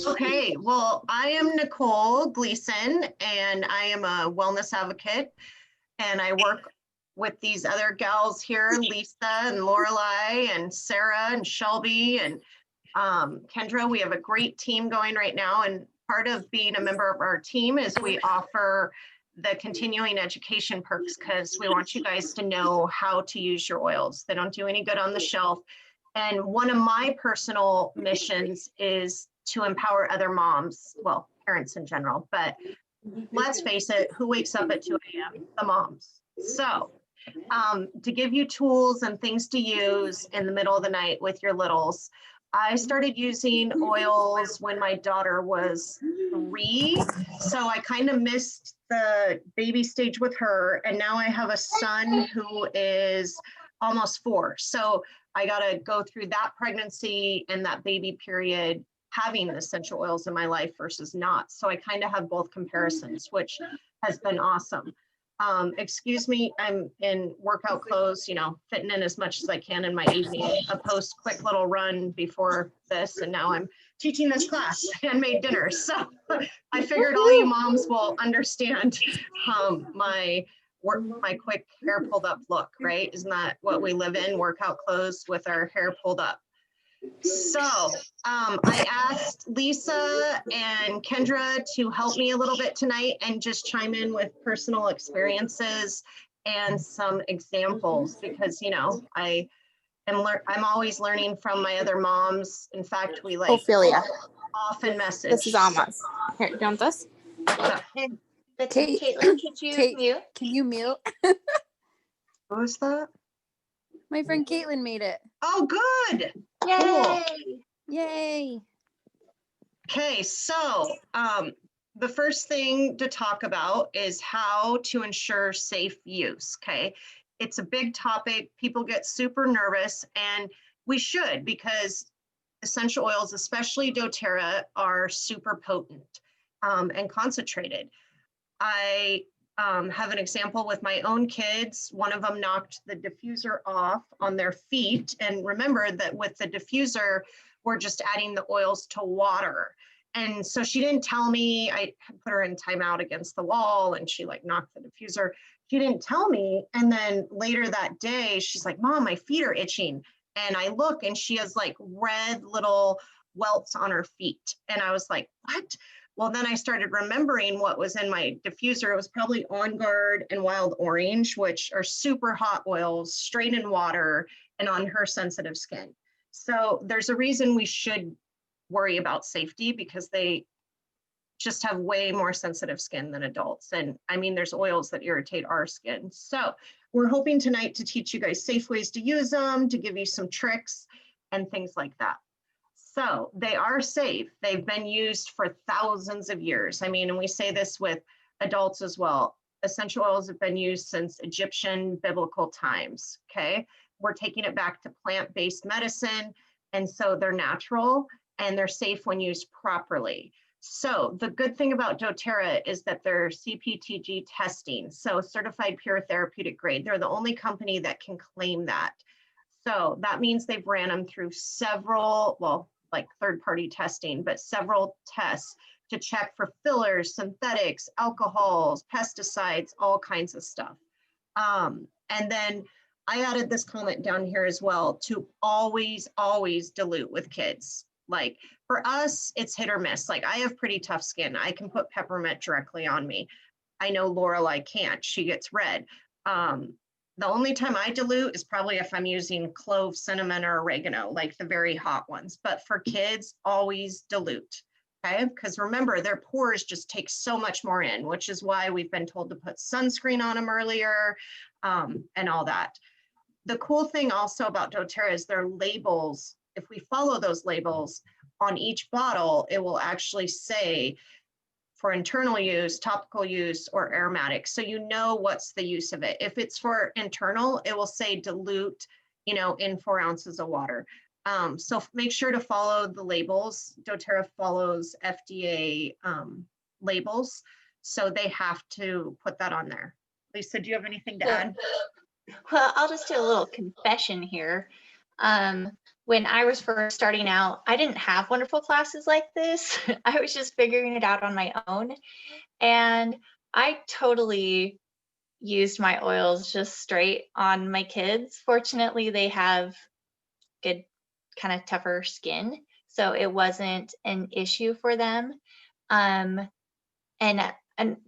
Okay, well, I am Nicole Gleason, and I am a wellness advocate, and I work with these other gals here, Lisa and Lorelai and Sarah and Shelby and Kendra. We have a great team going right now, and part of being a member of our team is we offer the continuing education perks because we want you guys to know how to use your oils. They don't do any good on the shelf. And one of my personal missions is to empower other moms, well, parents in general, but let's face it, who wakes up at 2 a.m.? The moms. So to give you tools and things to use in the middle of the night with your littles, I started using oils when my daughter was 3. So I kind of missed the baby stage with her. And now I have a son who is almost 4. So I got to go through that pregnancy and that baby period having essential oils in my life versus not. So I kind of have both comparisons, which has been awesome. Excuse me, I'm in workout clothes, fitting in as much as I can in my evening, a post quick little run before this. And now I'm teaching this class and made dinner. So I figured all you moms will understand my quick hair pulled up look, right? Isn't that what we live in? Workout clothes with our hair pulled up. So I asked Lisa and Kendra to help me a little bit tonight and just chime in with personal experiences and some examples because, I'm always learning from my other moms. In fact, we Ophelia. Often message. This is Alma's. Here, do you want this? And Caitlin, could you mute? Can you mute? What was that? My friend Caitlin made it. Oh, good. Yay! Cool. Yay. Okay, so the first thing to talk about is how to ensure safe use, okay? It's a big topic. People get super nervous, and we should because essential oils, especially doTERRA, are super potent and concentrated. I have an example with my own kids. One of them knocked the diffuser off on their feet. And remember that with the diffuser, we're just adding the oils to water. And so she didn't tell me. I put her in timeout against the wall and she knocked the diffuser. She didn't tell me. And then later that day, she's like, Mom, my feet are itching. And I look and she has red little welts on her feet. And I was like, what? Well, then I started remembering what was in my diffuser. It was probably On Guard and Wild Orange, which are super hot oils, straight in water and on her sensitive skin. So there's a reason we should worry about safety because they just have way more sensitive skin than adults. And I mean, there's oils that irritate our skin. So we're hoping tonight to teach you guys safe ways to use them, to give you some tricks and things like that. So they are safe. They've been used for thousands of years. I mean, and we say this with adults as well. Essential oils have been used since Egyptian biblical times, okay? We're taking it back to plant-based medicine, and so they're natural and they're safe when used properly. So the good thing about doTERRA is that they're CPTG testing, so certified pure therapeutic grade. They're the only company that can claim that. So that means they've ran them through several, third-party testing, but several tests to check for fillers, synthetics, alcohols, pesticides, all kinds of stuff. And then I added this comment down here as well to always, always dilute with kids. For us, it's hit or miss. I have pretty tough skin. I can put peppermint directly on me. I know Lorelai can't. She gets red. The only time I dilute is probably if I'm using clove, cinnamon, or oregano, the very hot ones. But for kids, always dilute, okay? Because remember, their pores just take so much more in, which is why we've been told to put sunscreen on them earlier and all that. The cool thing also about doTERRA is their labels. If we follow those labels on each bottle, it will actually say for internal use, topical use, or aromatic. So you know what's the use of it. If it's for internal, it will say dilute, in 4 ounces of water. So make sure to follow the labels. doTERRA follows FDA labels, so they have to put that on there. Lisa, do you have anything to add? Well, I'll just do a little confession here. when I was first starting out, I didn't have wonderful classes like this. I was just figuring it out on my own. And I totally used my oils just straight on my kids. Fortunately, they have good, kind of tougher skin, so it wasn't an issue for them. And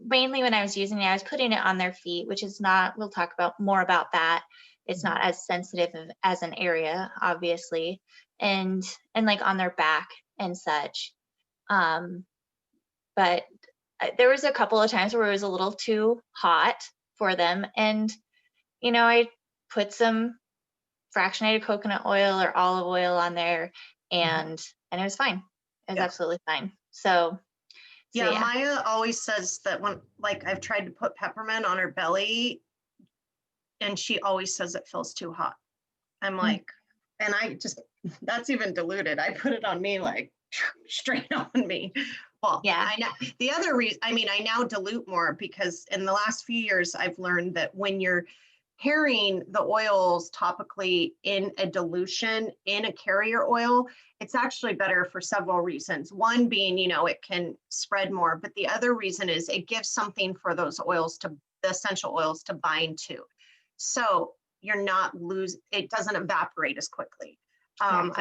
mainly when I was using it, I was putting it on their feet, which is not, we'll talk about more about that. It's not as sensitive as an area, obviously, and like on their back and such. But there was a couple of times where it was a little too hot for them. And, I put some fractionated coconut oil or olive oil on there, and it was fine. It was absolutely fine. So yeah, Maya always says that when, like, I've tried to put peppermint on her belly, and she always says it feels too hot. I'm like, and I just, that's even diluted. I put it on me like straight on me. Well, Yeah. I know the other reason, I mean, I now dilute more because in the last few years, I've learned that when you're pairing the oils topically in a dilution in a carrier oil, it's actually better for several reasons. One being, it can spread more, but the other reason is it gives something for those oils to, the essential oils to bind to. So you're not it doesn't evaporate as quickly. I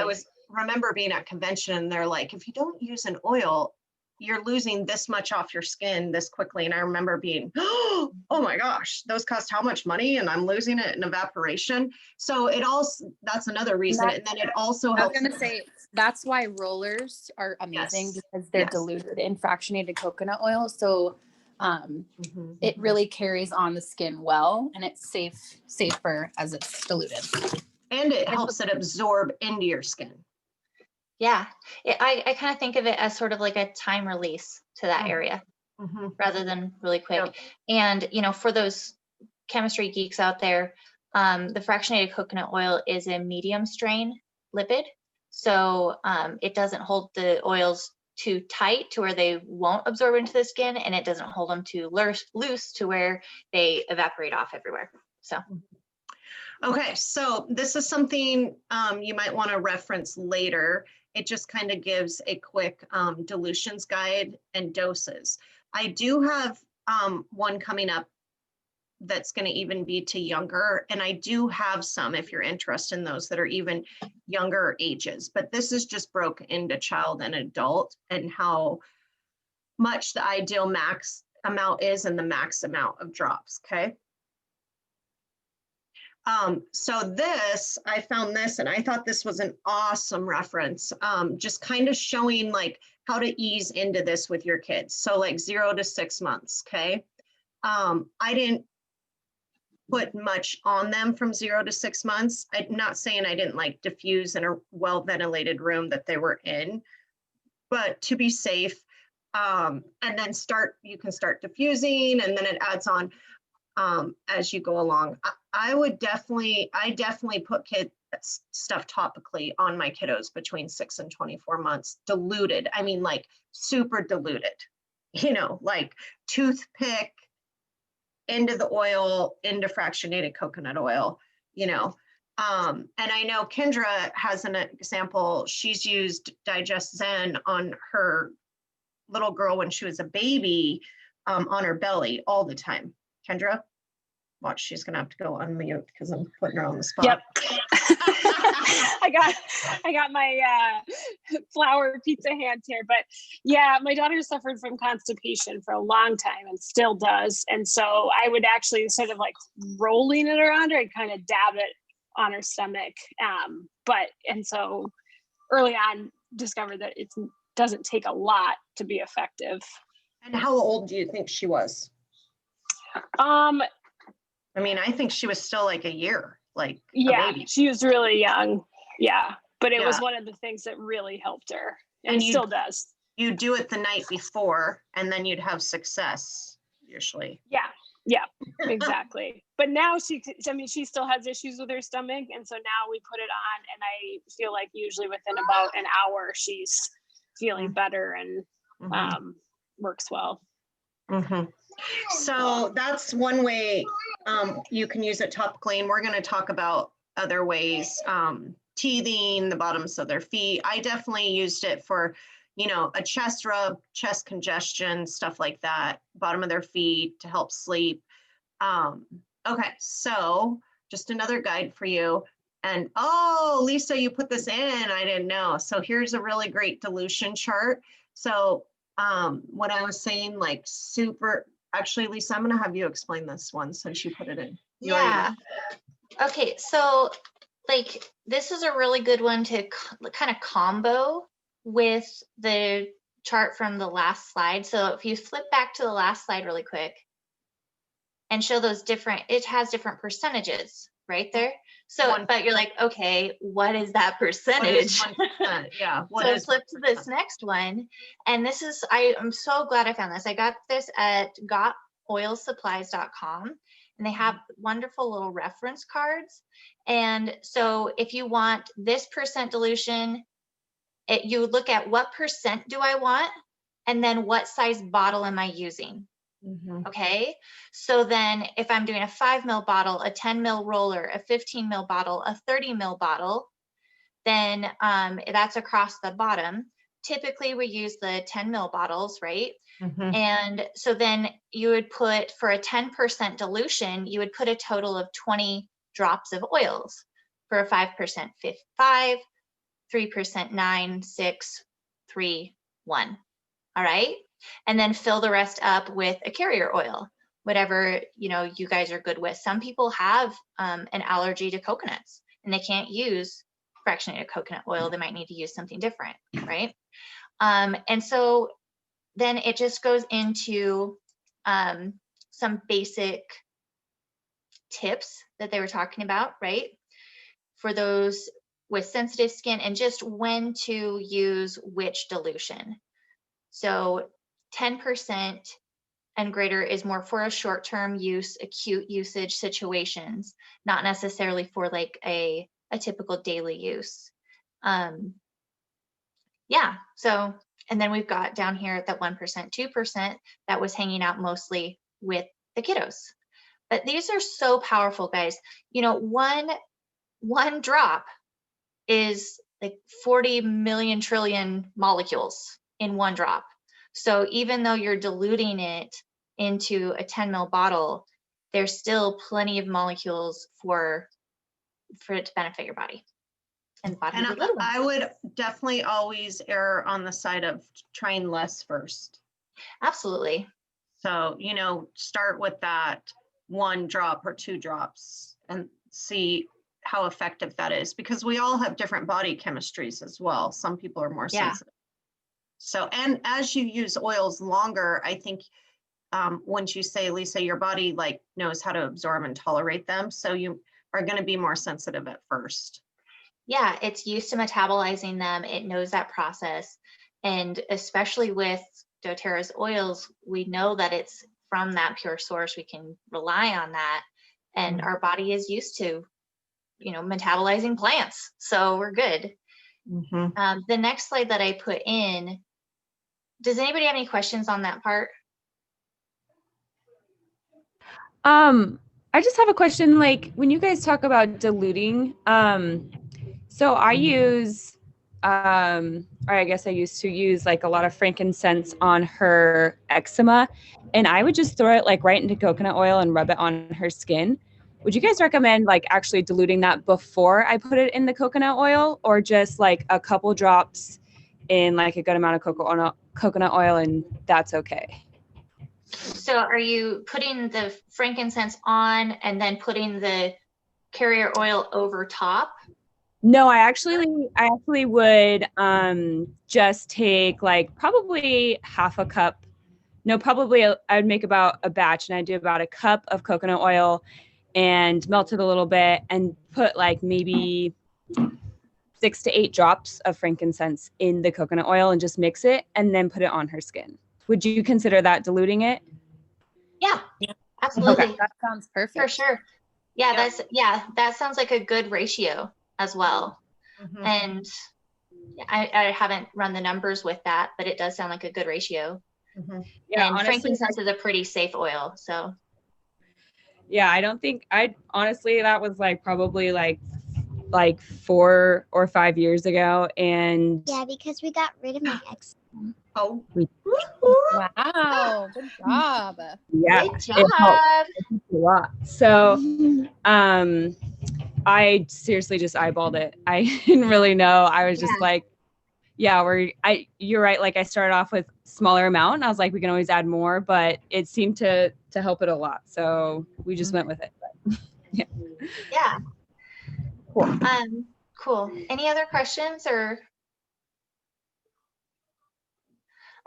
remember being at convention and they're like, if you don't use an oil, you're losing this much off your skin this quickly. And I remember being, oh my gosh, those cost how much money and I'm losing it in evaporation. So that's another reason. And then it also helps. I was going to say, that's why rollers are amazing, because they're diluted in fractionated coconut oil. So it really carries on the skin well, and it's safer as it's diluted. And it helps it absorb into your skin. Yeah, I kind of think of it as sort of like a time release to that area rather than really quick. Yep. And, for those chemistry geeks out there, the fractionated coconut oil is a medium strain lipid. So it doesn't hold the oils too tight to where they won't absorb into the skin, and it doesn't hold them too loose to where they evaporate off everywhere. So. Okay, so this is something you might want to reference later. It just kind of gives a quick dilutions guide and doses. I do have one coming up that's going to even be to younger, and I do have some if you're interested in those that are even younger ages, but this is just broken into child and adult and how much the ideal max amount is and the max amount of drops, okay? So I found this and I thought this was an awesome reference, just kind of showing like how to ease into this with your kids. So like 0 to 6 months, okay? I didn't put much on them from 0 to 6 months. I'm not saying I didn't like diffuse in a well-ventilated room that they were in, but to be safe, and then you can start diffusing and then it adds on as you go along. I definitely put kid stuff topically on my kiddos between 6 and 24 months, diluted. I mean, like super diluted, like toothpick into the oil, into fractionated coconut oil, and I know Kendra has an example. She's used Digest Zen on her little girl when she was a baby, on her belly all the time. Kendra? Watch, she's gonna have to go unmute because I'm putting her on the spot. Yep. I got my flour pizza hands here, but yeah, my daughter suffered from constipation for a long time and still does. And so I would actually, instead of like rolling it around her, I'd kind of dab it on her stomach. And so early on discovered that it doesn't take a lot to be effective. And how old do you think she was? I mean, I think she was still like a year, like a baby. She was really young. Yeah. But it was one of the things that really helped her and still does. You do it the night before and then you'd have success usually. Yeah, exactly. But now she still has issues with her stomach. And so now we put it on and I feel like usually within about an hour, she's feeling better and works well. So that's one way you can use it topically, and we're going to talk about other ways teething, the bottoms of their feet. I definitely used it for, you know, a chest rub, chest congestion, stuff like that, bottom of their feet to help sleep. Okay, so just another guide for you. And oh, Lisa, you put this in, I didn't know. So here's a really great dilution chart. So what I was saying, like super, actually, Lisa, I'm gonna have you explain this one since you put it in. Yeah. Okay, so like this is a really good one to kind of combo with the chart from the last slide. So if you flip back to the last slide really quick and show those different, it has different percentages right there. So, but you're like, okay, what is that percentage? Yeah. So flip to this next one. And this is, I'm so glad I found this. I got this at gotoilsupplies.com. And they have wonderful little reference cards. And so if you want this percent dilution, you look at what percent do I want, and then what size bottle am I using? Okay. So then if I'm doing a 5 ml bottle, a 10 ml roller, a 15 ml bottle, a 30 ml bottle, then that's across the bottom. Typically we use the 10 ml bottles, right? And so then you would put, for a 10% dilution, you would put a total of 20 drops of oils. For a 5%, 5, 3%, 9, 6, 3, 1. All right. And then fill the rest up with a carrier oil, whatever, you know, you guys are good with. Some people have an allergy to coconuts and they can't use fractionated coconut oil. They might need to use something different, right? And so then it just goes into some basic tips that they were talking about, right? For those with sensitive skin, and just when to use which dilution. So 10% and greater is more for a short-term use, acute usage situations, not necessarily for like a typical daily use. Yeah, so, and then we've got down here that 1%, 2% that was hanging out mostly with the kiddos. But these are so powerful, guys. You know, one drop is like 40 million trillion molecules in one drop. So even though you're diluting it into a 10 ml bottle, there's still plenty of molecules for it to benefit your body. And I would definitely always err on the side of trying less first. Absolutely. So, you know, start with that 1 drop or 2 drops and see how effective that is, because we all have different body chemistries as well. Some people are more sensitive. So, and as you use oils longer, I think once you say, Lisa, your body like knows how to absorb and tolerate them. So you are going to be more sensitive at first. Yeah, it's used to metabolizing them. It knows that process. And especially with doTERRA's oils, we know that it's from that pure source. We can rely on that. And our body is used to, you know, metabolizing plants. So we're good. The next slide that I put in, does anybody have any questions on that part? I just have a question, like when you guys talk about diluting, so I use, or I guess I used to use like a lot of frankincense on her eczema, and I would just throw it like right into coconut oil and rub it on her skin. Would you guys recommend like actually diluting that before I put it in the coconut oil, or just like a couple drops in like a good amount of coconut oil and that's okay? So are you putting the frankincense on and then putting the carrier oil over top? No, I actually would just take like probably half a cup. No, probably I would make about a batch, and I'd do about a cup of coconut oil and melt it a little bit and put like maybe 6 to 8 drops of frankincense in the coconut oil and just mix it and then put it on her skin. Would you consider that diluting it? Yeah, absolutely. Okay. That sounds perfect. For sure. Yeah, that sounds like a good ratio as well. And I haven't run the numbers with that, but it does sound like a good ratio. Yeah, and honestly, frankincense is a pretty safe oil, so. Yeah, I don't think honestly, that was like probably like like 4 or 5 years ago, and Yeah, because we got rid of my ex. Oh, Wow, good job. yeah, Good it helped job. a lot. So I seriously just eyeballed it. I didn't really know. I was just like, yeah, you're right. Like I started off with smaller amount and I was like, we can always add more, but it seemed to help it a lot. So we just went with it. But, yeah. Yeah. Cool. Cool. Any other questions or?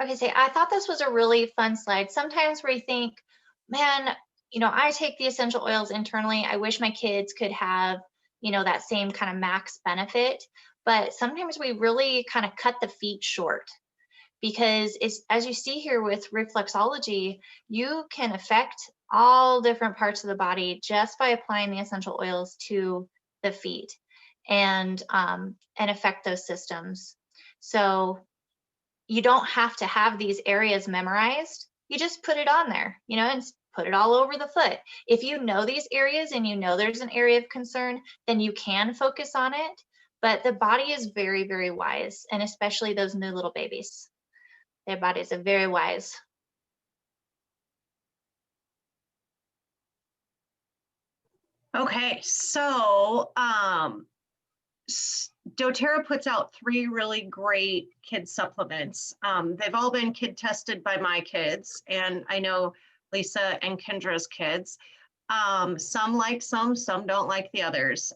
Okay, so I thought this was a really fun slide. Sometimes we think, man, you know, I take the essential oils internally. I wish my kids could have, you know, that same kind of max benefit. But sometimes we really kind of cut the feet short because it's, as you see here with reflexology, you can affect all different parts of the body just by applying the essential oils to the feet and affect those systems. So you don't have to have these areas memorized. You just put it on there, you know, and put it all over the foot. If you know these areas and you know there's an area of concern, then you can focus on it. But the body is very, very wise, and especially those new little babies. Their bodies are very wise. okay. So, doTERRA puts out 3 really great kid supplements. They've all been kid tested by my kids, and I know Lisa and Kendra's kids. Some like some don't like the others.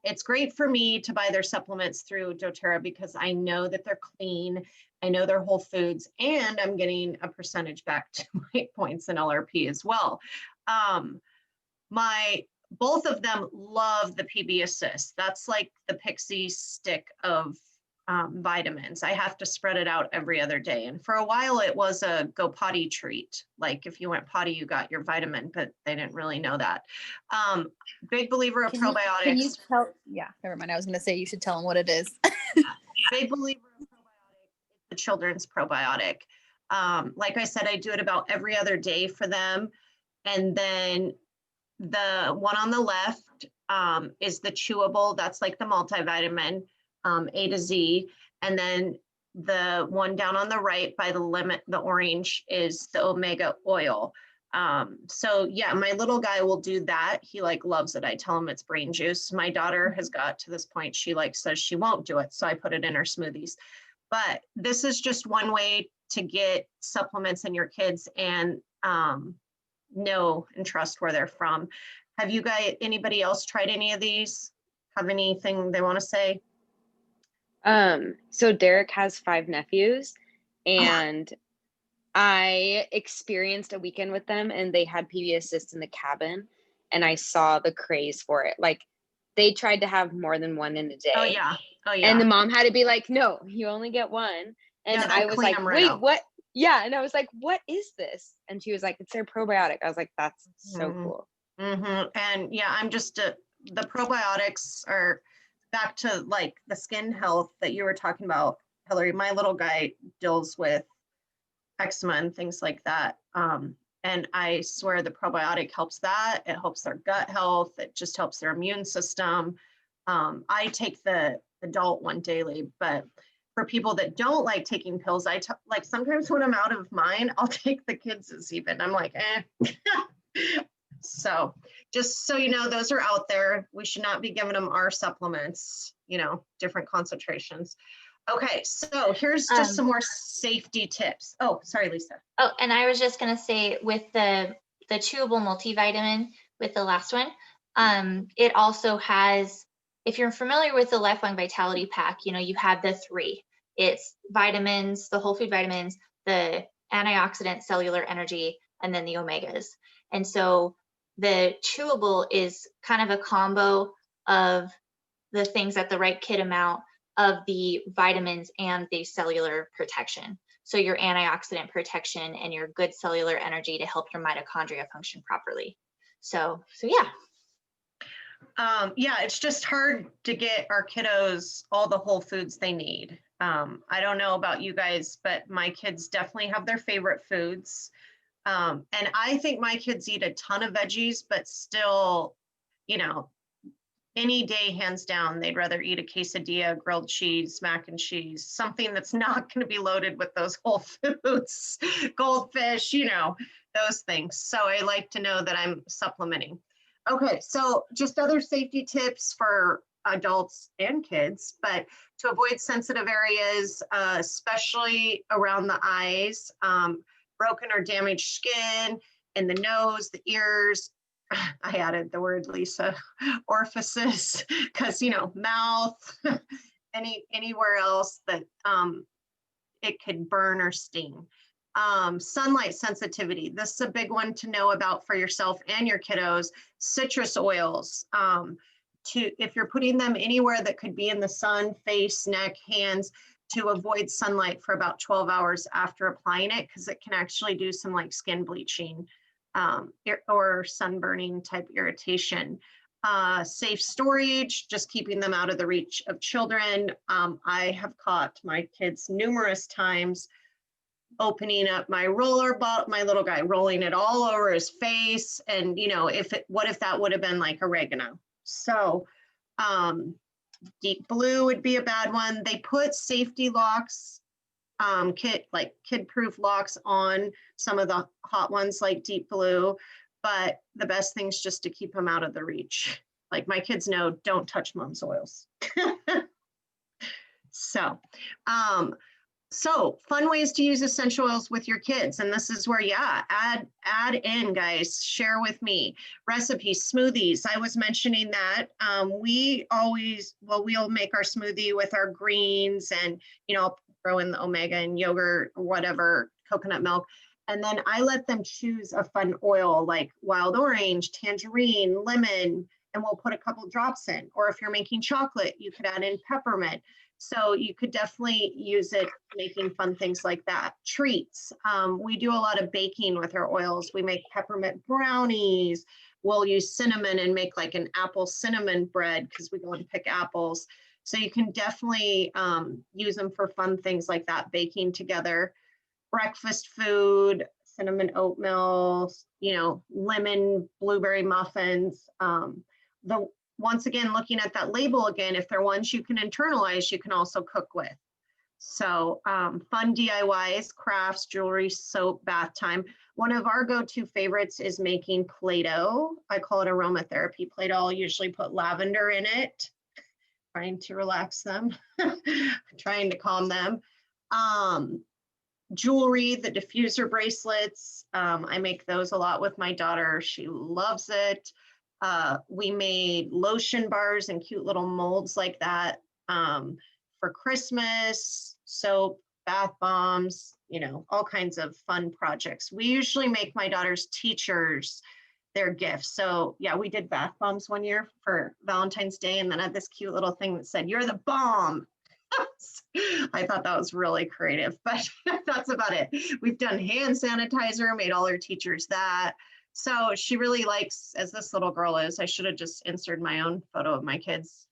It's great for me to buy their supplements through doTERRA because I know that they're clean, I know they're whole foods, and I'm getting a percentage back to my points in LRP as well. Both of them love the PB Assist. That's like the pixie stick of vitamins. I have to spread it out every other day. And for a while it was a go potty treat. Like if you went potty, you got your vitamin, but they didn't really know that. Big believer of probiotics. Can you tell? Yeah, never mind. I was going to say you should tell them what it is. Big believer of probiotic, the children's probiotic. Like I said, I do it about every other day for them. And then the one on the left is the chewable. That's like the multivitamin, A to Z. And then the one down on the right by the orange is the omega oil. So yeah, my little guy will do that. He like loves it. I tell him it's brain juice. My daughter has got to this point, she like says she won't do it. So I put it in her smoothies. But this is just one way to get supplements in your kids and know and trust where they're from. Have you guys, anybody else tried any of these? Have anything they want to say? So Derek has 5 nephews, and I experienced a weekend with them, and they had PB Assist in the cabin, and I saw the craze for it. Like they tried to have more than one in a day. Oh yeah. Oh yeah. And the mom had to be like, no, you only get one. And Yeah, I was like, right wait, out. what? Yeah. And I was like, what is this? And she was like, it's their probiotic. I was like, that's so cool. And yeah, I'm just, the probiotics are back to like the skin health that you were talking about, Hillary. My little guy deals with eczema and things like that. And I swear the probiotic helps that. It helps their gut health. It just helps their immune system. I take the adult one daily, but for people that don't like taking pills, like sometimes when I'm out of mine, I'll take the kids' even. I'm like, So just so you know, those are out there. We should not be giving them our supplements, you know, different concentrations. Okay, so here's just some more safety tips. Oh, sorry, Lisa. Oh, and I was just going to say with the chewable multivitamin with the last one, it also has, if you're familiar with the Lifelong Vitality Pack, you know, you have the 3. It's vitamins, the whole food vitamins, the antioxidant cellular energy, and then the omegas. And so the chewable is kind of a combo of the things at the right kid amount of the vitamins and the cellular protection. So your antioxidant protection and your good cellular energy to help your mitochondria function properly. So yeah. Yeah, it's just hard to get our kiddos all the whole foods they need. I don't know about you guys, but my kids definitely have their favorite foods. And I think my kids eat a ton of veggies, but still, you know, any day, hands down, they'd rather eat a quesadilla, grilled cheese, mac and cheese, something that's not going to be loaded with those whole foods, goldfish, you know, those things. So I like to know that I'm supplementing. Okay, so just other safety tips for adults and kids, but to avoid sensitive areas, especially around the eyes, broken or damaged skin, in the nose, the ears. I added the word, Lisa, orifices, because, you know, mouth, anywhere else that it could burn or sting. Sunlight sensitivity. This is a big one to know about for yourself and your kiddos. Citrus oils. If you're putting them anywhere that could be in the sun, face, neck, hands, to avoid sunlight for about 12 hours after applying it, because it can actually do some like skin bleaching or sunburning type irritation. Safe storage, just keeping them out of the reach of children. I have caught my kids numerous times opening up my roller ball, my little guy rolling it all over his face. And, you know, what if that would have been like oregano? So deep blue would be a bad one. They put safety locks, kid-proof locks on some of the hot ones like deep blue, but the best thing is just to keep them out of the reach. Like my kids know, don't touch mom's oils. So fun ways to use essential oils with your kids. And this is where, yeah, add in, guys, share with me. Recipes, smoothies. I was mentioning that we'll make our smoothie with our greens and, you know, throw in the omega and yogurt or whatever, coconut milk. And then I let them choose a fun oil like wild orange, tangerine, lemon, and we'll put a couple drops in. Or if you're making chocolate, you could add in peppermint. So you could definitely use it making fun things like that. Treats. We do a lot of baking with our oils. We make peppermint brownies. We'll use cinnamon and make like an apple cinnamon bread because we go and pick apples. So you can definitely use them for fun things like that, baking together. Breakfast food, cinnamon oatmeal, you know, lemon blueberry muffins. Once again, looking at that label again, if they're ones you can internalize, you can also cook with. So fun DIYs, crafts, jewelry, soap, bath time. One of our go-to favorites is making Play-Doh. I call it aromatherapy Play-Doh. I'll usually put lavender in it, trying to relax them, trying to calm them. Jewelry, the diffuser bracelets. I make those a lot with my daughter. She loves it. We made lotion bars and cute little molds like that for Christmas, soap, bath bombs, you know, all kinds of fun projects. We usually make my daughter's teachers their gifts. So yeah, we did bath bombs one year for Valentine's Day, and then I had this cute little thing that said, "You're the bomb." I thought that was really creative, but that's about it. We've done hand sanitizer, made all our teachers that. So she really likes, as this little girl is, I should have just inserted my own photo of my kids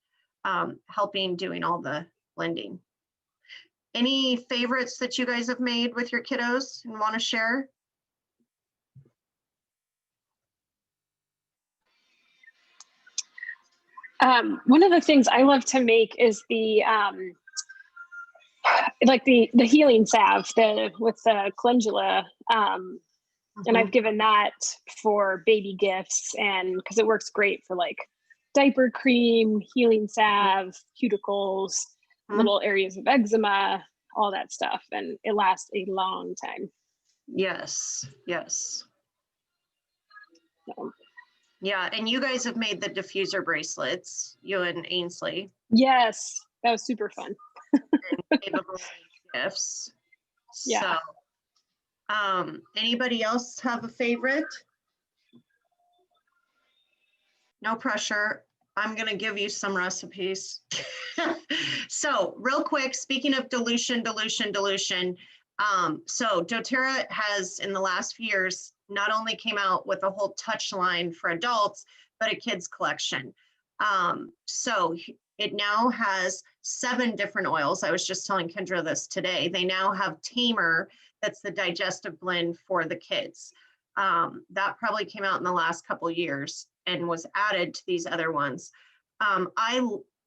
helping doing all the blending. Any favorites that you guys have made with your kiddos and want to share? One of the things I love to make is the the healing salve with the calendula. And I've given that for baby gifts, and because it works great for like diaper cream, healing salve, cuticles, little areas of eczema, all that stuff. And it lasts a long time. Yes, yes. So. Yeah, and you guys have made the diffuser bracelets, you and Ainsley. Yes, that was super fun. And gifts. Yeah. So, anybody else have a favorite? No pressure. I'm going to give you some recipes. So real quick, speaking of dilution. So doTERRA has in the last few years, not only came out with a whole touch line for adults, but a kids collection. So it now has 7 different oils. I was just telling Kendra this today. They now have Tamer, that's the digestive blend for the kids. That probably came out in the last couple of years and was added to these other ones.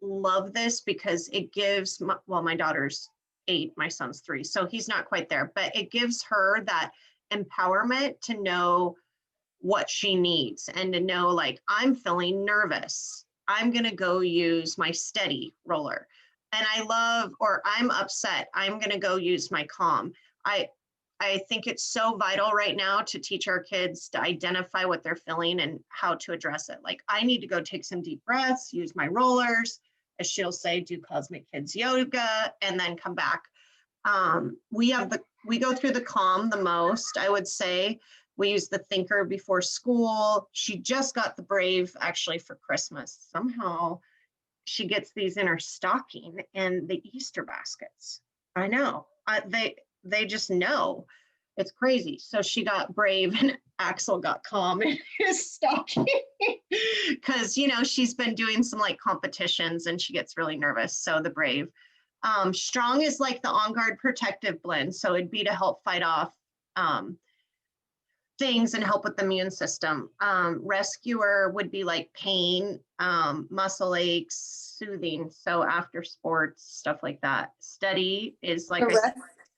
Love this because it gives, my daughter's 8, my son's 3, so he's not quite there, but it gives her that empowerment to know what she needs and to know, like, I'm feeling nervous. I'm going to go use my steady roller. And or I'm upset. I'm going to go use my calm. I think it's so vital right now to teach our kids to identify what they're feeling and how to address it. Like, I need to go take some deep breaths, use my rollers, as she'll say, do Cosmic Kids yoga, and then come back. We go through the calm the most, I would say. We use the Thinker before school. She just got the Brave actually for Christmas. Somehow she gets these in her stocking and the Easter baskets. I know. They just know. It's crazy. So she got Brave and Axel got Calm in his stocking because, she's been doing some like competitions and she gets really nervous. So the Brave. Strong is like the On Guard protective blend. So it'd be to help fight off things and help with the immune system. Rescuer would be like pain, muscle aches, soothing. So after sports, stuff like that. Steady is like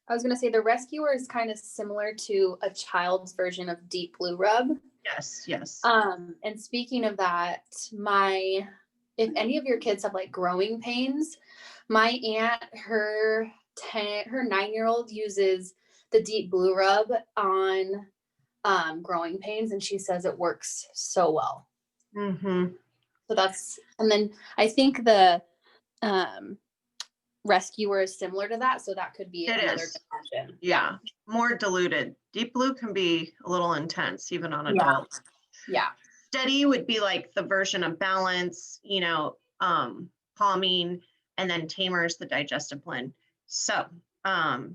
I was going to say the Rescuer is kind of similar to a child's version of Deep Blue Rub. Yes. And speaking of that, if any of your kids have like growing pains, my aunt, her 9-year-old uses the Deep Blue Rub on growing pains, and she says it works so well. Mm-hmm. So and then I think the Rescuer is similar to that, so that could be another option. Yeah, more diluted. Deep Blue can be a little intense, even on adults. Yeah. Steady would be like the version of Balance, calming, and then Tamer is the digestive blend. So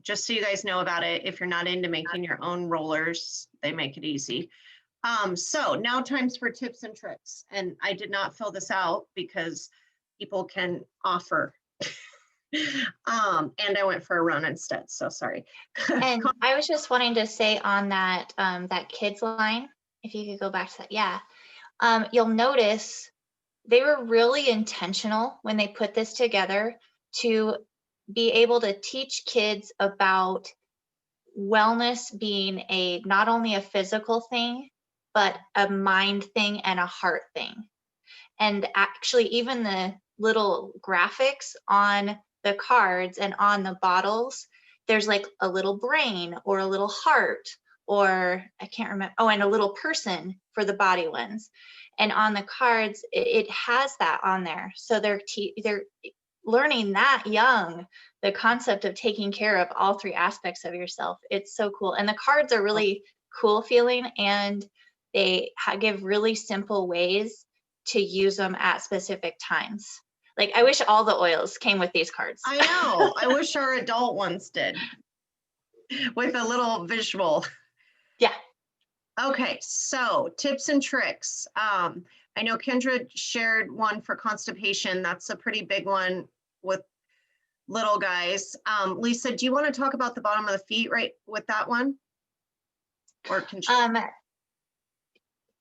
just so you guys know about it, if you're not into making your own rollers, they make it easy. So now time's for tips and tricks. And I did not fill this out because people can offer. And I went for a run instead, so sorry. And I was just wanting to say on that that kids line, if you could go back to that, yeah. You'll notice they were really intentional when they put this together to be able to teach kids about wellness being not only a physical thing, but a mind thing and a heart thing. And actually, even the little graphics on the cards and on the bottles, there's like a little brain or a little heart, or I can't remember. Oh, and a little person for the body ones. And on the cards, it has that on there. So they're learning that young, the concept of taking care of all 3 aspects of yourself. It's so cool. And the cards are really cool feeling, and they give really simple ways to use them at specific times. Like, I wish all the oils came with these cards. I know. I wish our adult ones did with a little visual. Yeah. Okay, so tips and tricks. I know Kendra shared one for constipation. That's a pretty big one with little guys. Lisa, do you want to talk about the bottom of the feet right with that one? Or can you?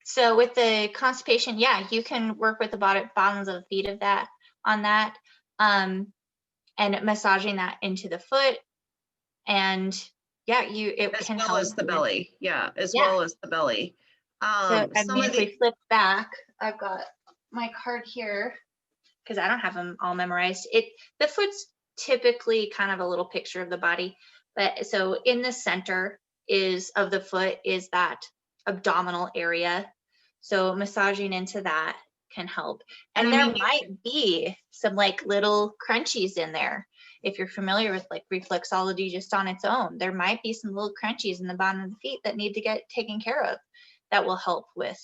So with the constipation, yeah, you can work with the bottoms of the feet of that on that, and massaging that into the foot, and yeah, it as can well help as the belly. Yeah, as Yeah. well as the belly. So I mean, if we flip back, I've got my card here because I don't have them all memorized. The foot's typically kind of a little picture of the body, but so in the center of the foot is that abdominal area. So massaging into that can help. And there might be some like little crunchies in there. If you're familiar with like reflexology just on its own, there might be some little crunchies in the bottom of the feet that need to get taken care of that will help with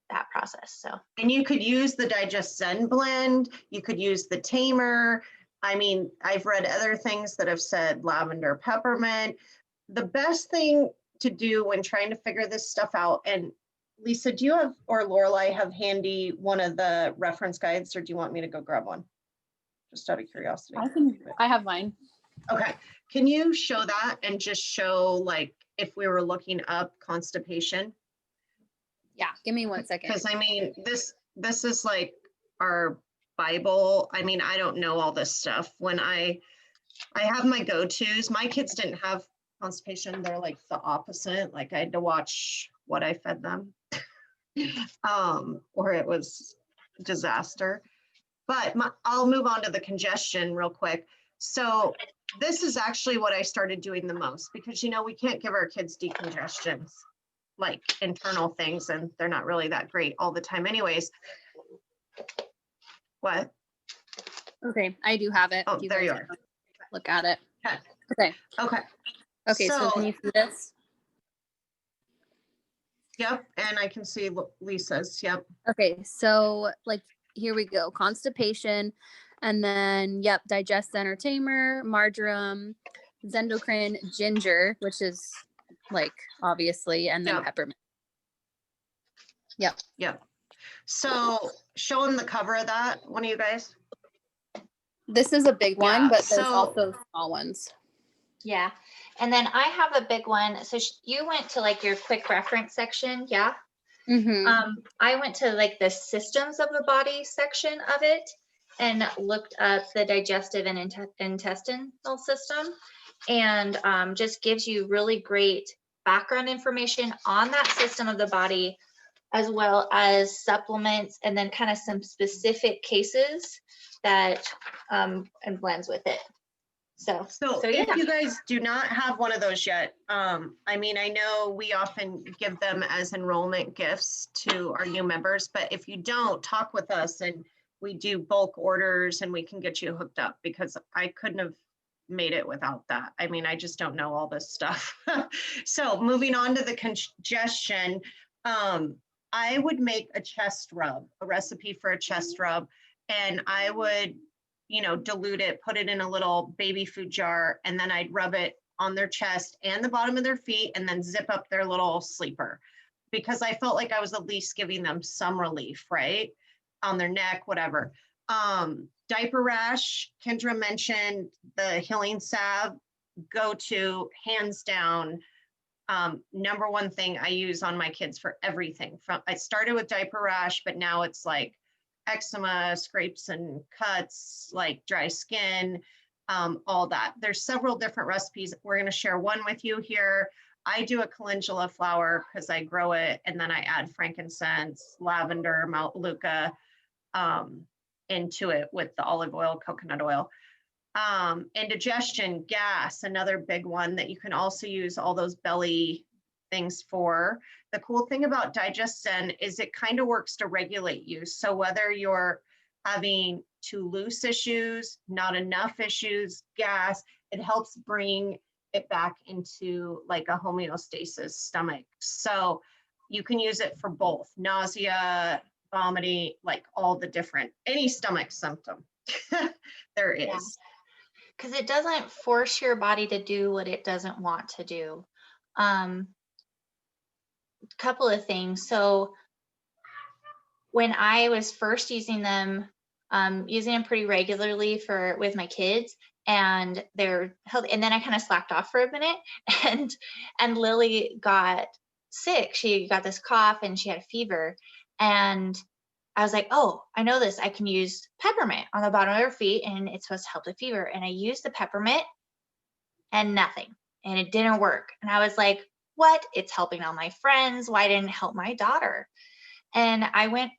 that process. So, and you could use the Digest Zen blend. You could use the Tamer. I mean, I've read other things that have said lavender peppermint. The best thing to do when trying to figure this stuff out, and Lisa, do you have, or Lorelai have handy one of the reference guides, or do you want me to go grab one? Just out of curiosity. I have mine. Okay, can you show that and just show like if we were looking up constipation? Yeah, give me 1 second. Because I mean, this is like our Bible. I mean, I don't know all this stuff. When I have my go-tos. My kids didn't have constipation. They're like the opposite. Like I had to watch what I fed them. Or it was disaster. But I'll move on to the congestion real quick. So this is actually what I started doing the most because, you know, we can't give our kids decongestions, like internal things, and they're not really that great all the time anyways. What? Okay, I do have it. Oh, if you there guys you wanna are. Look at it. Okay. Okay. Okay. Okay, so can you see this? Yep, and I can see Lisa's, yep. Okay, so like here we go. Constipation, and then yep, digest tamer, marjoram, zendocrine, ginger, which is like obviously, and then Yep. peppermint. Yep. Yep. So show them the cover of that, one of you guys. This is a big one, Yeah, but there's so- also small ones. Yeah. And then I have a big one. So you went to like your quick reference section. Yeah. Mm-hmm. I went to like the systems of the body section of it and looked up the digestive and intestinal system, and just gives you really great background information on that system of the body, as well as supplements, and then kind of some specific cases that and blends with it. So yeah. If you guys do not have one of those yet, I mean, I know we often give them as enrollment gifts to our new members, but if you don't, talk with us and we do bulk orders and we can get you hooked up, because I couldn't have made it without that. I mean, I just don't know all this stuff. So moving on to the congestion, I would make a chest rub, a recipe for a chest rub, and I would, you know, dilute it, put it in a little baby food jar, and then I'd rub it on their chest and the bottom of their feet, and then zip up their little sleeper, because I felt like I was at least giving them some relief, right? On their neck, whatever. Diaper rash, Kendra mentioned the healing salve, go to hands down. Number one thing I use on my kids for everything. I started with diaper rash, but now it's like eczema, scrapes and cuts, like dry skin, all that. There's several different recipes. We're going to share one with you here. I do a calendula flower because I grow it, and then I add frankincense, lavender, Maluka into it with the olive oil, coconut oil. Indigestion, gas, another big one that you can also use all those belly things for. The cool thing about Digestin is it kind of works to regulate you. So whether you're having too loose issues, not enough issues, gas, it helps bring it back into like a homeostasis stomach. So you can use it for both nausea, vomiting, like all the different, any stomach symptom there is. Yeah. Because it doesn't force your body to do what it doesn't want to do. Couple of things. So when I was first using them pretty regularly with my kids, and they're healthy, and then I kind of slacked off for a minute, and Lily got sick. She got this cough and she had a fever, and I was like, oh, I know this. I can use peppermint on the bottom of her feet, and it's supposed to help the fever. And I used the peppermint and nothing, and it didn't work. And I was like, what? It's helping all my friends. Why didn't it help my daughter? And I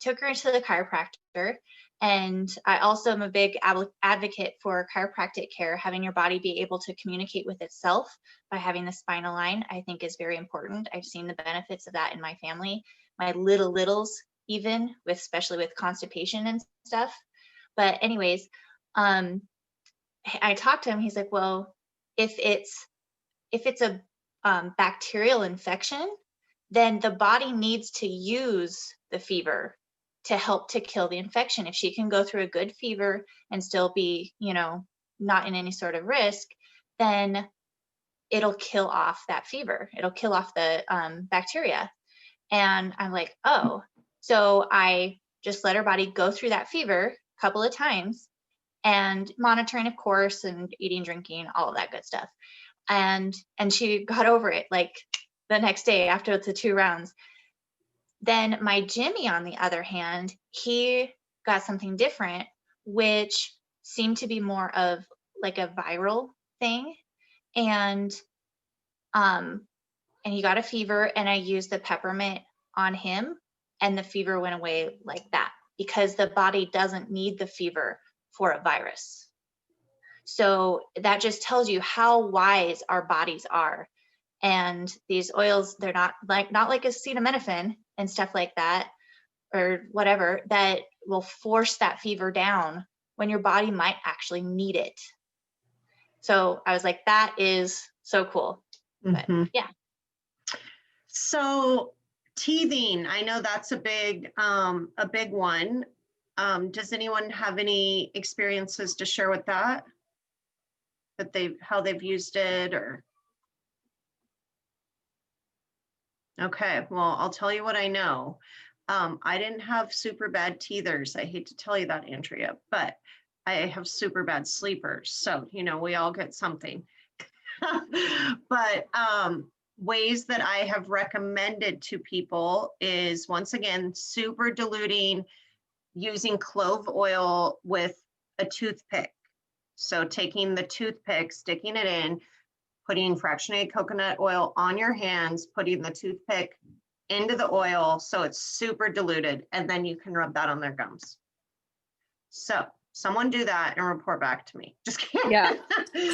took her into the chiropractor. And I also am a big advocate for chiropractic care. Having your body be able to communicate with itself by having the spinal line, I think, is very important. I've seen the benefits of that in my family, my littles, even especially with constipation and stuff. But anyways, I talked to him. He's like, well, if it's a bacterial infection, then the body needs to use the fever to help to kill the infection. If she can go through a good fever and still be, not in any sort of risk, then it'll kill off that fever. It'll kill off the bacteria. And I'm like, oh, so I just let her body go through that fever a couple of times, and monitoring, of course, and eating, drinking, all of that good stuff. And she got over it like the next day after the 2 rounds. Then my Jimmy, on the other hand, he got something different, which seemed to be more of like a viral thing. And he got a fever, and I used the peppermint on him, and the fever went away like that, because the body doesn't need the fever for a virus. So that just tells you how wise our bodies are. And these oils, they're not like acetaminophen and stuff like that, or whatever, that will force that fever down when your body might actually need it. So I was like, that is so cool. But yeah. So teething, I know that's a big one. Does anyone have any experiences to share with that? How they've used it, or? Okay, well, I'll tell you what I know. I didn't have super bad teethers. I hate to tell you that, Andrea, but I have super bad sleepers. So, we all get something. But ways that I have recommended to people is, once again, super diluting, using clove oil with a toothpick. So taking the toothpick, sticking it in, putting fractionated coconut oil on your hands, putting the toothpick into the oil so it's super diluted, and then you can rub that on their gums. So someone do that and report back to me. Just kidding. Yeah.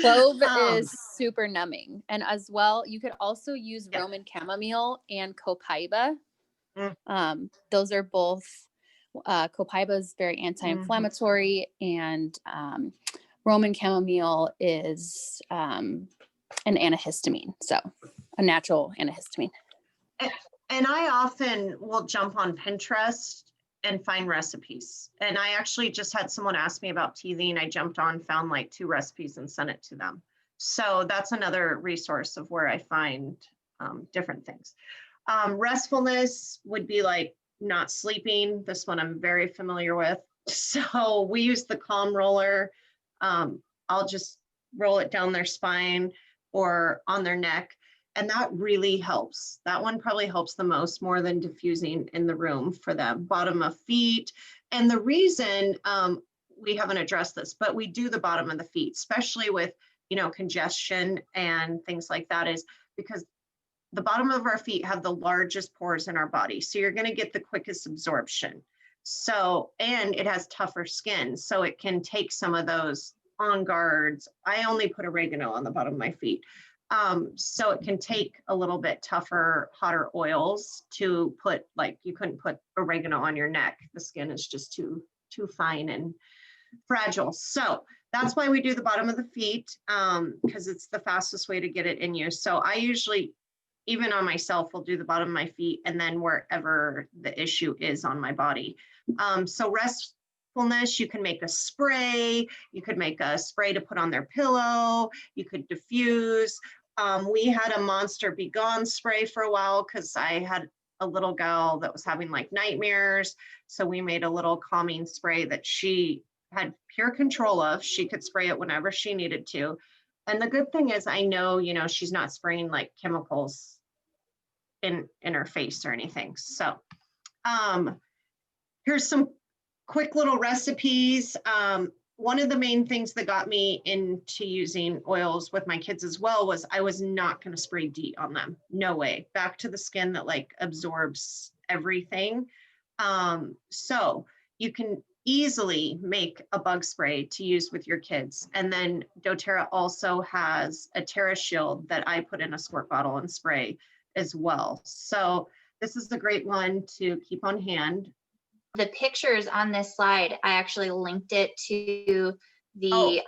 Clove is super numbing. And as well, you could also use Roman chamomile and copaiba. Those are both, copaiba is very anti-inflammatory, and Roman chamomile is an antihistamine. So a natural antihistamine. And I often will jump on Pinterest and find recipes. And I actually just had someone ask me about teething. I jumped on, found like 2 recipes and sent it to them. So that's another resource of where I find different things. Restfulness would be like not sleeping. This one I'm very familiar with. So we use the Calm Roller. I'll just roll it down their spine or on their neck. And that really helps. That one probably helps the most, more than diffusing in the room for them. Bottom of feet. And the reason we haven't addressed this, but we do the bottom of the feet, especially with, congestion and things like that, is because the bottom of our feet have the largest pores in our body. So you're going to get the quickest absorption. So, and it has tougher skin. So it can take some of those on guards. I only put oregano on the bottom of my feet. So it can take a little bit tougher, hotter oils to put, like you couldn't put oregano on your neck. The skin is just too fine and fragile. So that's why we do the bottom of the feet, because it's the fastest way to get it in you. So I usually, even on myself, will do the bottom of my feet and then wherever the issue is on my body. So restfulness, you can make a spray. You could make a spray to put on their pillow. You could diffuse. We had a Monster Be Gone spray for a while because I had a little gal that was having like nightmares. So we made a little calming spray that she had pure control of. She could spray it whenever she needed to. And the good thing is, I know, she's not spraying like chemicals in her face or anything. So here's some quick little recipes. One of the main things that got me into using oils with my kids as well was I was not going to spray DEET on them. No way. Back to the skin that like absorbs everything. So you can easily make a bug spray to use with your kids. And then doTERRA also has a TerraShield that I put in a squirt bottle and spray as well. So this is a great one to keep on hand. The pictures on this slide, I actually linked it to the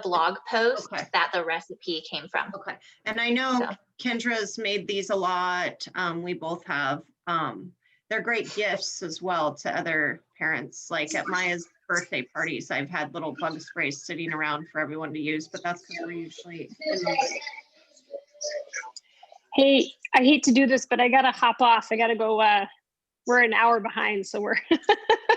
blog post that the recipe came from. Okay. And I know Kendra's made these a lot. We both have. They're great gifts as well to other parents. Like at Maya's birthday parties, I've had little bug sprays sitting around for everyone to use, but that's because we're usually in the way. Hey, I hate to do this, but I got to hop off. I got to go. We're an hour behind, so we're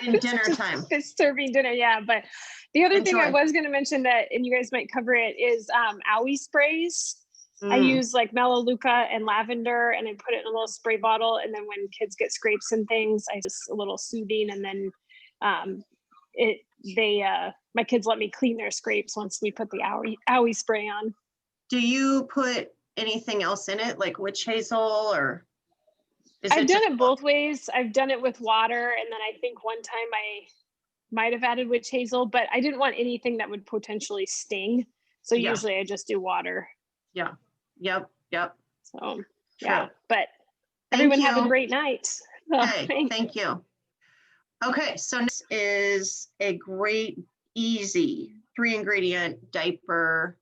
in dinner time. Serving dinner, yeah. But the other thing I was going to mention that, and you guys might cover it, is owie sprays. I use like Melaleuca and lavender, and I put it in a little spray bottle. And then when kids get scrapes and things, I just a little soothing, and then My kids let me clean their scrapes once we put the owie spray on. Do you put anything else in it, like witch hazel, or is I've it done just it both ways. I've done it with water, and then I think one time I might have added witch hazel, but I didn't want anything that would potentially sting. So Yeah. usually I just do water. Yeah. Yep. So yeah, True. but Thank everyone have you. a great night. Okay, thank you. Okay, so this is a great, easy 3-ingredient diaper.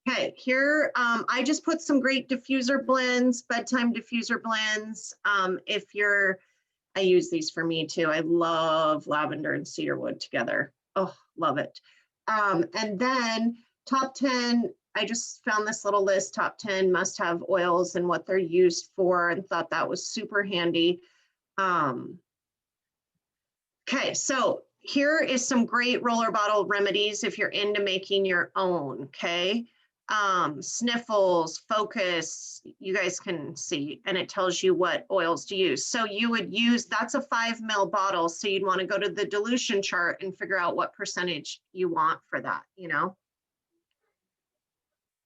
Okay, here, I just put some great diffuser blends, bedtime diffuser blends. I use these for me too. I love lavender and cedarwood together. Oh, love it. And then top 10, I just found this little list, top 10 must-have oils and what they're used for, and thought that was super handy. Okay, so here is some great roller bottle remedies if you're into making your own, okay? Sniffles, Focus, you guys can see, and it tells you what oils to use. So you would use, that's a 5 ml bottle, so you'd want to go to the dilution chart and figure out what percentage you want for that, you know?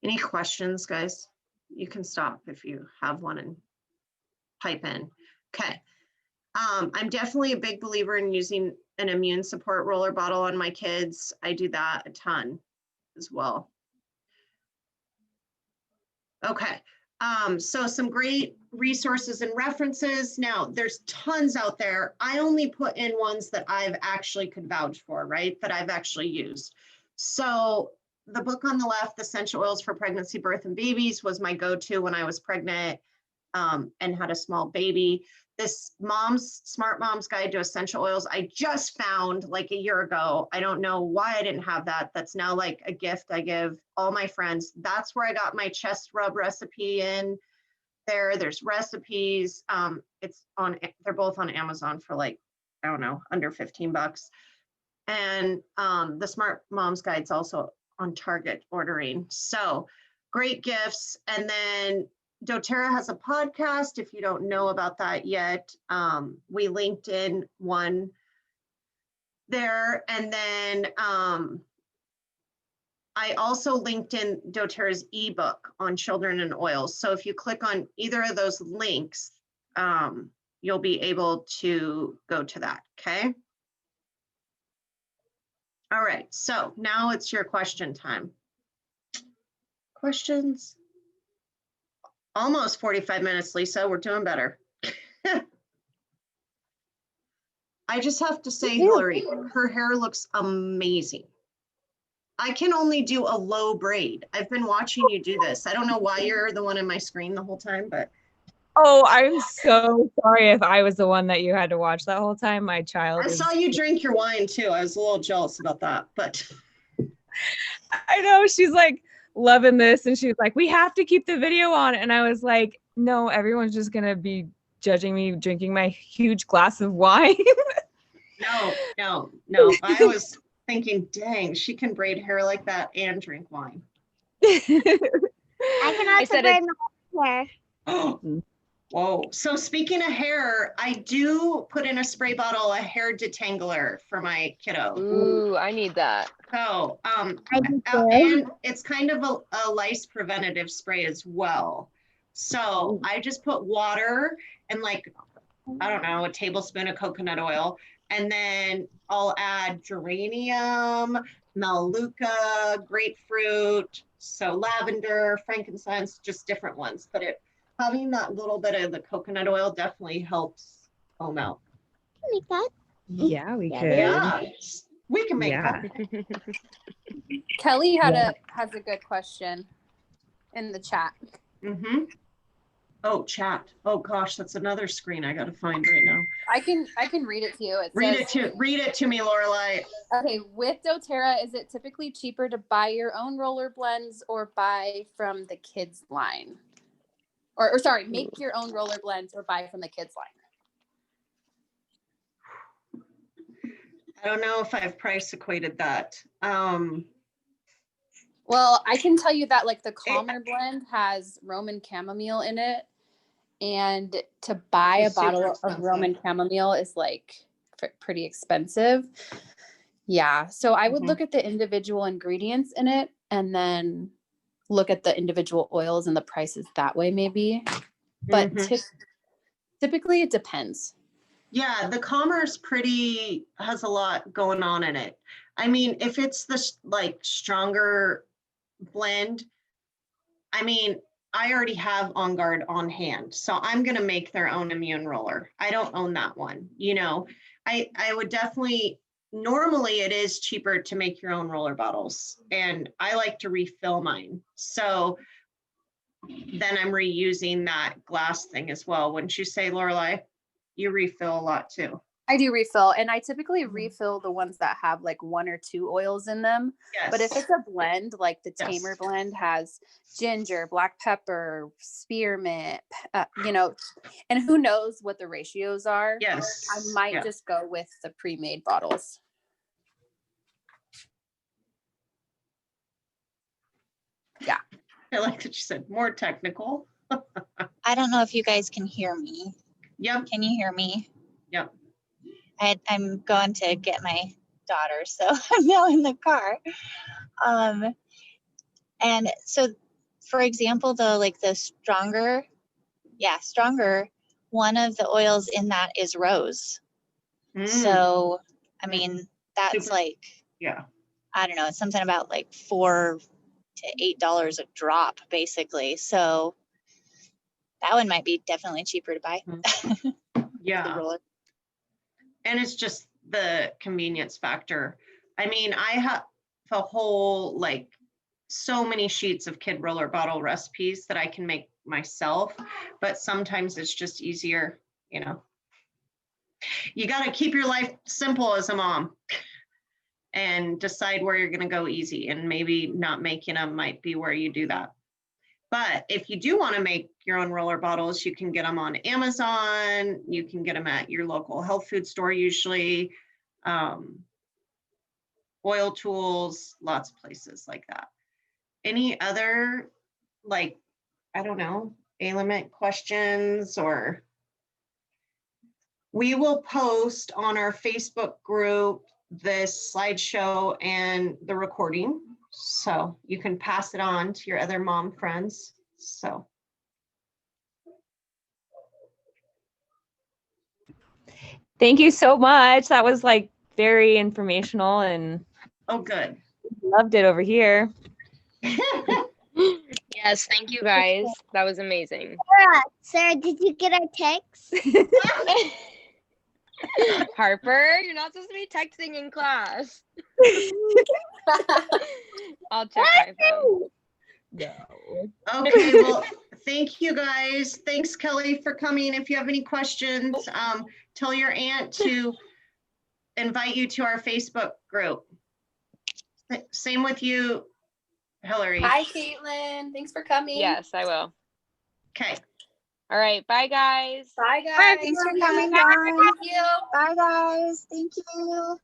Any questions, guys? You can stop if you have one and pipe in. Okay. I'm definitely a big believer in using an immune support roller bottle on my kids. I do that a ton as well. Okay, so some great resources and references. Now, there's tons out there. I only put in ones that I've actually could vouch for, right? That I've actually used. So the book on the left, Essential Oils for Pregnancy, Birth, and Babies, was my go-to when I was pregnant and had a small baby. This Smart Mom's Guide to Essential Oils, I just found like a year ago. I don't know why I didn't have that. That's now like a gift I give all my friends. That's where I got my chest rub recipe in there. There's recipes. They're both on Amazon for like, I don't know, under 15 bucks. And the Smart Mom's Guide's also on Target ordering. So great gifts. And then doTERRA has a podcast. If you don't know about that yet, we linked in one there. And then I also linked in doTERRA's ebook on children and oils. So if you click on either of those links, you'll be able to go to that, okay? All right, so now it's your question time. Questions? Almost 45 minutes, Lisa. We're doing better. I just have to say, Hillary, her hair looks amazing. I can only do a low braid. I've been watching you do this. I don't know why you're the one in my screen the whole time, but. Oh, I'm so sorry if I was the one that you had to watch that whole time. My child. I saw you drink your wine too. I was a little jealous about that, but. I know, she's like loving this, and she's like, we have to keep the video on. And I was like, no, everyone's just gonna be judging me drinking my huge glass of wine. No. I was thinking, dang, she can braid hair like that and drink wine. I can also braid my hair. Oh, whoa. So speaking of hair, I do put in a spray bottle a hair detangler for my kiddo. Ooh, I need that. So, and it's kind of a lice preventative spray as well. So I just put water and like, I don't know, a tablespoon of coconut oil. And then I'll add geranium, melaleuca, grapefruit, so lavender, frankincense, just different ones. But having that little bit of the coconut oil definitely helps foam out. Make that. Yeah, we could. Yeah, we can make Yeah. that. Kelly has a good question in the chat. Mm-hmm. Oh, chat. Oh gosh, that's another screen I got to find right now. I can read it to you. Read it to me, Lorelai. Okay, with doTERRA, is it typically cheaper to buy your own roller blends or buy from the kids line? Or sorry, make your own roller blends or buy from the kids line? I don't know if I've price equated that. Well, I can tell you that like the Calmer blend has Roman chamomile in it, and to buy a bottle of Roman chamomile is like pretty expensive. Yeah. So I would Mhm. look at the individual ingredients in it and then look at the individual oils and the prices that way, maybe. But Mhm. typically it depends. Yeah, the Commerce has a lot going on in it. I mean, if it's the like stronger blend, I mean, I already have On Guard on hand, so I'm gonna make their own immune roller. I don't own that one, you know. I would definitely, normally it is cheaper to make your own roller bottles, and I like to refill mine. So then I'm reusing that glass thing as well. Wouldn't you say, Lorelai? You refill a lot too. I do refill, and I typically refill the ones that have like 1 or 2 oils in them. Yes. But if it's a blend, like the Yes. Tamer blend has ginger, black pepper, spearmint, you know, and who knows what the ratios are. Yes. I might Yeah. just go with the pre-made bottles. Yeah. I like that you said more technical. I don't know if you guys can hear me. Yep. Can you hear me? Yep. I'm going to get my daughter, so I'm now in the car. And so, for example, though, like the stronger, one of the oils in that is rose. So, I mean, that's Super- like, Yeah. I don't know, it's something about like $4 to $8 a drop, basically. So that one might be definitely cheaper to buy. The Yeah. roller. And it's just the convenience factor. I mean, I have a whole, like, so many sheets of kid roller bottle recipes that I can make myself, but sometimes it's just easier, you know. You got to keep your life simple as a mom and decide where you're going to go easy, and maybe not making them might be where you do that. But if you do want to make your own roller bottles, you can get them on Amazon. You can get them at your local health food store, usually. Oil Tools, lots of places like that. Any other, like, I don't know, ailment questions? Or we will post on our Facebook group this slideshow and the recording, so you can pass it on to your other mom friends. So Thank you so much. That was like very informational, and oh, good. loved it over here. Yes, thank you guys. That was amazing. Sarah, did you get our text? Harper, you're not supposed to be texting in class. I'll check my phone. Okay, well, thank you guys. Thanks, Kelly, for coming. If you have any questions, tell your aunt to invite you to our Facebook group. Same with you, Hillary. Hi, Caitlin. Thanks for coming. Yes, I will. Okay. All right. Bye, guys. Bye, guys. Thanks for coming, Bye. Dawn. Thank you. Bye, guys. Thank you.